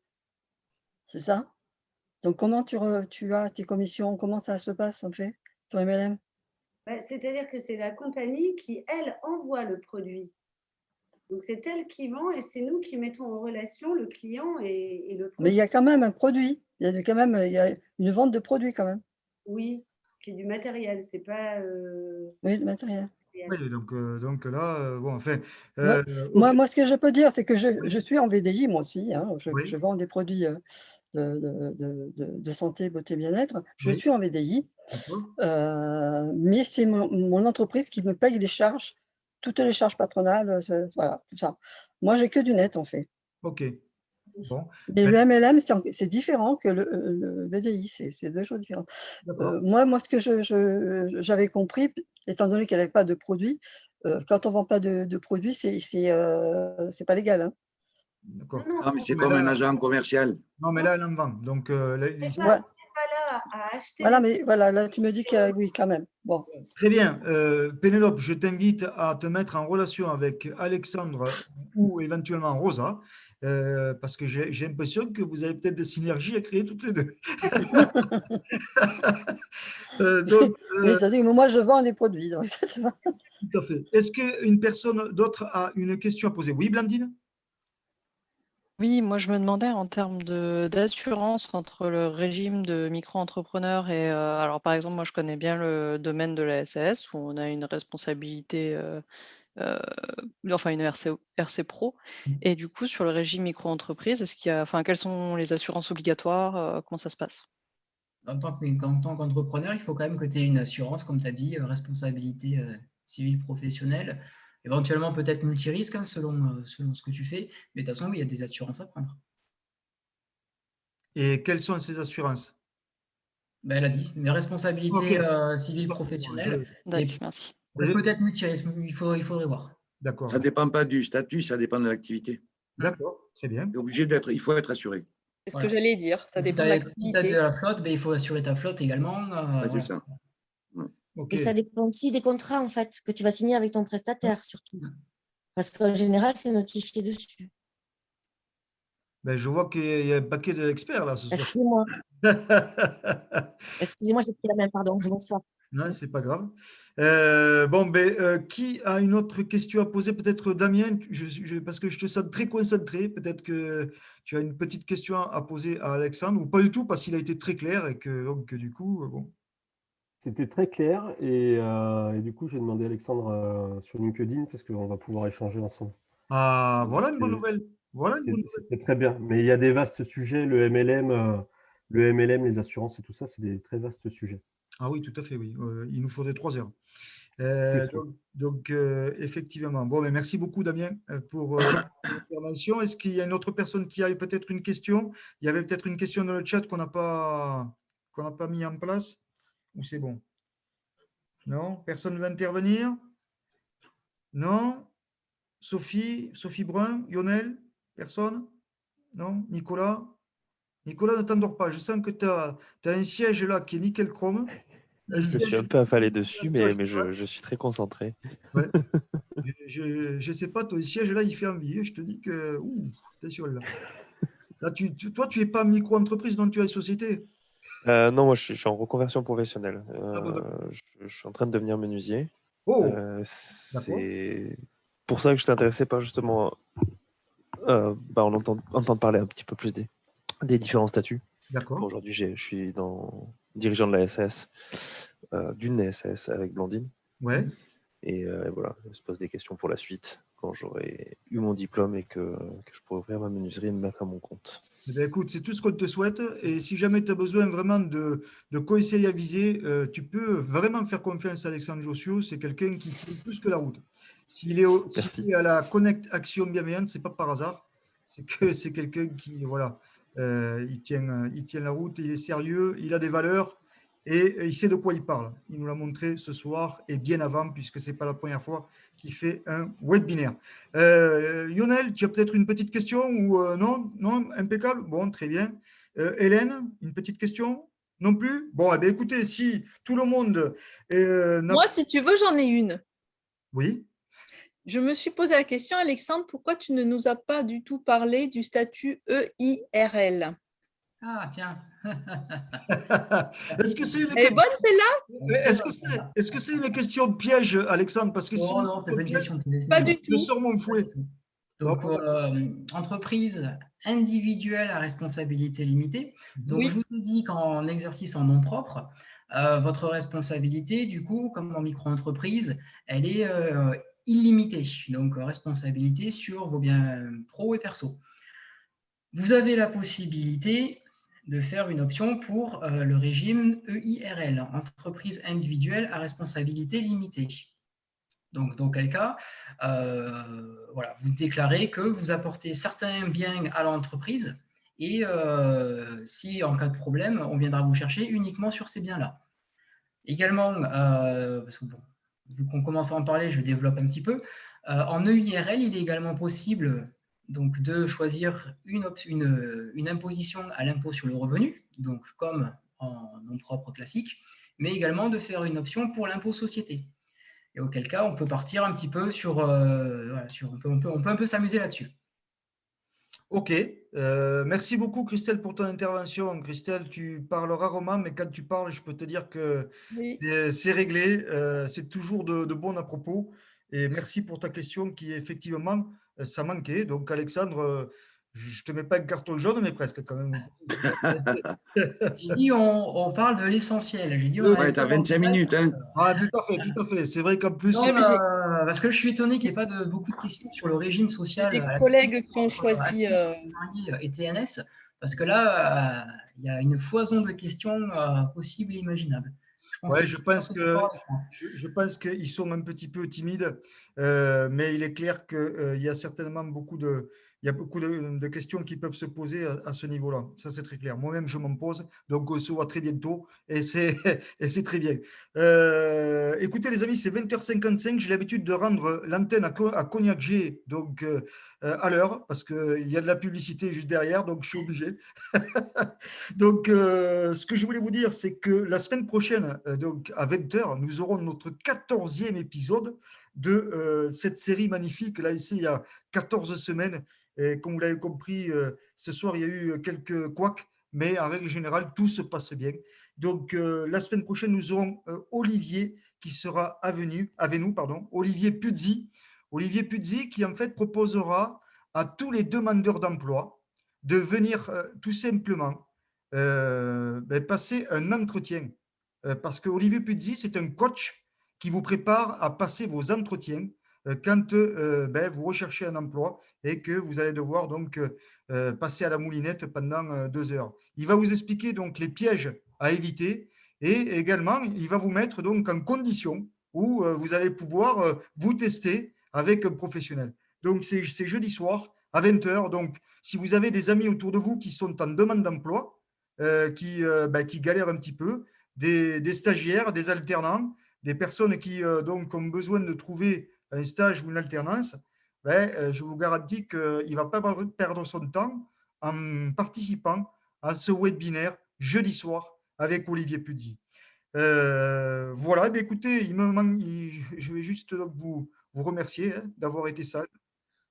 c'est ça? Donc comment tu as tes commissions, comment ça se passe en fait sur MLM? C'est-à-dire que c'est la compagnie qui, elle, envoie le produit. Donc c'est elle qui vend et c'est nous qui mettons en relation le client et le produit. Mais il y a quand même un produit, il y a une vente de produit quand même. Oui, qui est du matériel, c'est pas… Oui, du matériel. Oui, donc là, bon, enfin… Moi, ce que je peux dire, c'est que je suis en VDI, moi aussi. Hein, je vends des produits de santé, beauté, bien-être. Je suis en VDI, mais c'est mon entreprise qui me paye les charges, toutes les charges patronales, voilà, tout ça. Moi, j'ai que du net, en fait. OK. Bon. Mais le MLM, c'est différent que le VDI, c'est deux choses différentes. Moi, ce que j'avais compris, étant donné qu'elle n'avait pas de produit, quand on ne vend pas de produit, c'est pas légal. Hein. D'accord. Non, mais c'est comme un agent commercial. Non, mais là, elle en vend. Donc, c'est pas là à acheter. Voilà, mais voilà, là, tu me dis que oui, quand même. Bon. Très bien. Pénélope, je t'invite à te mettre en relation avec Alexandre ou éventuellement Rosa, parce que j'ai l'impression que vous avez peut-être des synergies à créer toutes les deux. Oui, ça dit que moi, je vends des produits. Donc tout à fait. Est-ce qu'une personne d'autre a une question à poser? Oui, Blandine? Oui, moi je me demandais en termes d'assurance entre le régime de micro-entrepreneur et alors par exemple moi je connais bien le domaine de la SAS où on a une responsabilité, enfin une RC Pro, et du coup sur le régime micro-entreprise, est-ce qu'il y a, enfin quelles sont les assurances obligatoires, comment ça se passe? En tant qu'entrepreneur, il faut quand même que tu aies une assurance, comme tu as dit, responsabilité civile professionnelle. Éventuellement, peut-être multirisque, hein, selon ce que tu fais. Mais de toute façon, il y a des assurances à prendre. Et quelles sont ces assurances? Ben, elle a dit, une responsabilité civile professionnelle. D'accord, merci. Peut-être multirisque, il faudrait voir. D'accord. Ça ne dépend pas du statut, ça dépend de l'activité. D'accord, très bien. Il faut être assuré. C'est ce que j'allais dire, ça dépend de l'activité. Si tu as de la flotte, ben, il faut assurer ta flotte également. C'est ça. Et ça dépend aussi des contrats en fait que tu vas signer avec ton prestataire surtout. Parce qu'en général, c'est notifié dessus. Ben, je vois qu'il y a un paquet d'experts là ce soir. Excusez-moi. Excusez-moi, j'ai pris la main, pardon. Bonsoir. Non, c'est pas grave. Qui a une autre question à poser? Peut-être Damien, parce que je te sens très concentré. Peut-être que tu as une petite question à poser à Alexandre, ou pas du tout, parce qu'il a été très clair et que donc, du coup, bon. C'était très clair et du coup, j'ai demandé à Alexandre sur LinkedIn parce qu'on va pouvoir échanger ensemble. Ah, voilà une bonne nouvelle. Voilà une bonne nouvelle. C'était très bien. Mais il y a des vastes sujets, le MLM, les assurances et tout ça, c'est des très vastes sujets. Ah oui, tout à fait, oui. Il nous faudrait 3 heures. Effectivement. Bon, mais merci beaucoup, Damien, pour l'intervention. Est-ce qu'il y a une autre personne qui a peut-être une question? Il y avait peut-être une question dans le chat qu'on n'a pas mis en place? Ou c'est bon? Non? Personne ne veut intervenir? Non? Sophie Brun? Lionel? Personne? Non? Nicolas? Nicolas, ne t'endors pas. Je sens que tu as un siège là qui est nickel chrome. Je suis un peu affalé dessus, mais je suis très concentré. Ouais. Je ne sais pas, ton siège là, il fait envie. Je te dis que, attention là. Là toi, tu n'es pas micro-entreprise, donc tu es société. Non, moi, je suis en reconversion professionnelle. Je suis en train de devenir menuisier. C'est pour ça que je t'intéressais pas justement entendre parler un petit peu plus des différents statuts. D'accord. Aujourd'hui, je suis dirigeant de la SS, d'une SS avec Blandine. Ouais. Et voilà, je se pose des questions pour la suite quand j'aurai eu mon diplôme et que je pourrai ouvrir ma menuiserie et me mettre à mon compte. Eh bien, écoute, c'est tout ce qu'on te souhaite. Et si jamais tu as besoin vraiment de conseils avisés, tu peux vraiment faire confiance à Alexandre Jossiou. C'est quelqu'un qui tient plus que la route. S'il est à la Connect Action Bienveillante, ce n'est pas par hasard. C'est que c'est quelqu'un qui, voilà, il tient la route, il est sérieux, il a des valeurs et il sait de quoi il parle. Il nous l'a montré ce soir et bien avant, puisque ce n'est pas la première fois qu'il fait un webinaire. Lionel, tu as peut-être une petite question ou non? Non, impeccable. Bon, très bien. Hélène, une petite question? Non plus? Bon, eh bien, écoutez, si tout le monde… Moi, si tu veux, j'en ai une. Oui. Je me suis posé la question, Alexandre, pourquoi tu ne nous as pas du tout parlé du statut EIRL? Ah, tiens. Est-ce que c'est une question… bonne celle-là? Est-ce que c'est une question piège, Alexandre? Parce que non, c'est pas une question piège. Pas du tout. Je sors mon fouet. Donc, entreprise individuelle à responsabilité limitée. Donc, je vous ai dit qu'en exercice en nom propre, votre responsabilité, du coup, comme en micro-entreprise, elle est illimitée. Donc, responsabilité sur vos biens pro et perso. Vous avez la possibilité de faire une option pour le régime EIRL, entreprise individuelle à responsabilité limitée. Donc, dans quel cas, voilà, vous déclarez que vous apportez certains biens à l'entreprise et si en cas de problème, on viendra vous chercher uniquement sur ces biens-là. Également, parce que, bon, vu qu'on commence à en parler, je développe un petit peu. En EIRL, il est également possible donc, de choisir une imposition à l'impôt sur le revenu, donc comme en nom propre classique, mais également de faire une option pour l'impôt société. Et auquel cas, on peut partir un petit peu sur… on peut un peu s'amuser là-dessus. Ok. Merci beaucoup, Christelle, pour ton intervention. Christelle, tu parles rarement, mais quand tu parles, je peux te dire que c'est réglé. C'est toujours de bon à propos. Et merci pour ta question qui, effectivement, ça manquait. Donc, Alexandre, je ne te mets pas un carton jaune, mais presque quand même. J'ai dit, on parle de l'essentiel. J'ai dit, ouais, tu as 25 minutes. Hein. Ah, tout à fait. C'est vrai qu'en plus… Non, parce que je suis étonné qu'il n'y ait pas beaucoup de questions sur le régime social. Des collègues qui ont choisi… et TNS, parce que là, il y a une foison de questions possibles et imaginables. Oui, je pense qu'ils sont un petit peu timides, mais il est clair qu'il y a certainement beaucoup de questions qui peuvent se poser à ce niveau-là. Ça, c'est très clair. Moi-même, je m'en pose, donc on se voit très bientôt et c'est très bien. Écoutez, les amis, c'est 20h55. J'ai l'habitude de rendre l'antenne à Cognac G, donc à l'heure, parce qu'il y a de la publicité juste derrière, donc je suis obligé. Donc, ce que je voulais vous dire, c'est que la semaine prochaine, donc à 20h, nous aurons notre 14e épisode de cette série magnifique. Là, ici, il y a 14 semaines. Et comme vous l'avez compris, ce soir, il y a eu quelques couacs, mais en règle générale, tout se passe bien. Donc, la semaine prochaine, nous aurons Olivier qui sera avec nous, Olivier Puzzi. Olivier Puzzi qui, en fait, proposera à tous les demandeurs d'emploi de venir tout simplement passer un entretien. Parce que Olivier Puzzi, c'est un coach qui vous prépare à passer vos entretiens quand vous recherchez un emploi et que vous allez devoir donc passer à la moulinette pendant 2 heures. Il va vous expliquer donc les pièges à éviter et également il va vous mettre donc en condition où vous allez pouvoir vous tester avec un professionnel. Donc c'est jeudi soir à 20h. Donc si vous avez des amis autour de vous qui sont en demande d'emploi, qui galèrent un petit peu, des stagiaires, des alternants, des personnes qui donc ont besoin de trouver un stage ou une alternance, je vous garantis qu'il ne va pas perdre son temps en participant à ce webinaire jeudi soir avec Olivier Puzzi. Voilà, écoutez, je vais juste vous remercier d'avoir été sage.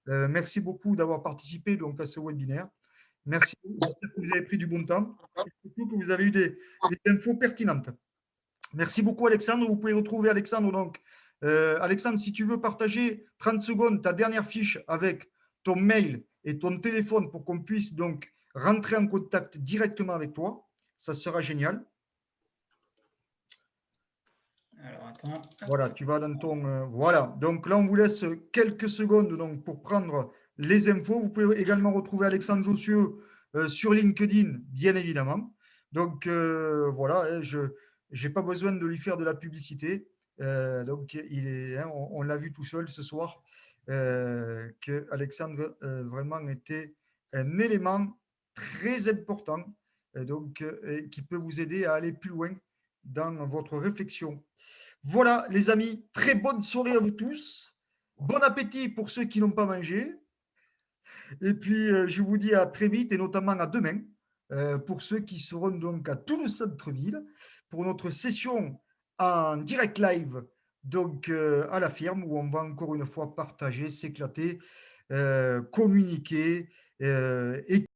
Merci beaucoup d'avoir participé donc, à ce webinaire. Merci, j'espère que vous avez pris du bon temps et surtout que vous avez eu des infos pertinentes. Merci beaucoup, Alexandre. Vous pouvez retrouver Alexandre. Donc, Alexandre, si tu veux partager 30 secondes ta dernière fiche avec ton mail et ton téléphone pour qu'on puisse donc rentrer en contact directement avec toi, ça sera génial. Alors, attends. Voilà, tu vas dans ton… voilà, donc là, on vous laisse quelques secondes donc, pour prendre les infos. Vous pouvez également retrouver Alexandre Jossieux sur LinkedIn, bien évidemment. Donc, voilà, je n'ai pas besoin de lui faire de la publicité. Donc, on l'a vu tout seul ce soir, que Alexandre vraiment était un élément très important donc, qui peut vous aider à aller plus loin dans votre réflexion. Voilà, les amis, très bonne soirée à vous tous. Bon appétit pour ceux qui n'ont pas mangé. Et puis, je vous dis à très vite et notamment à demain pour ceux qui seront donc à Toulouse Centre-Ville pour notre session en direct live donc à la firme où on va encore une fois partager, s'éclater, communiquer et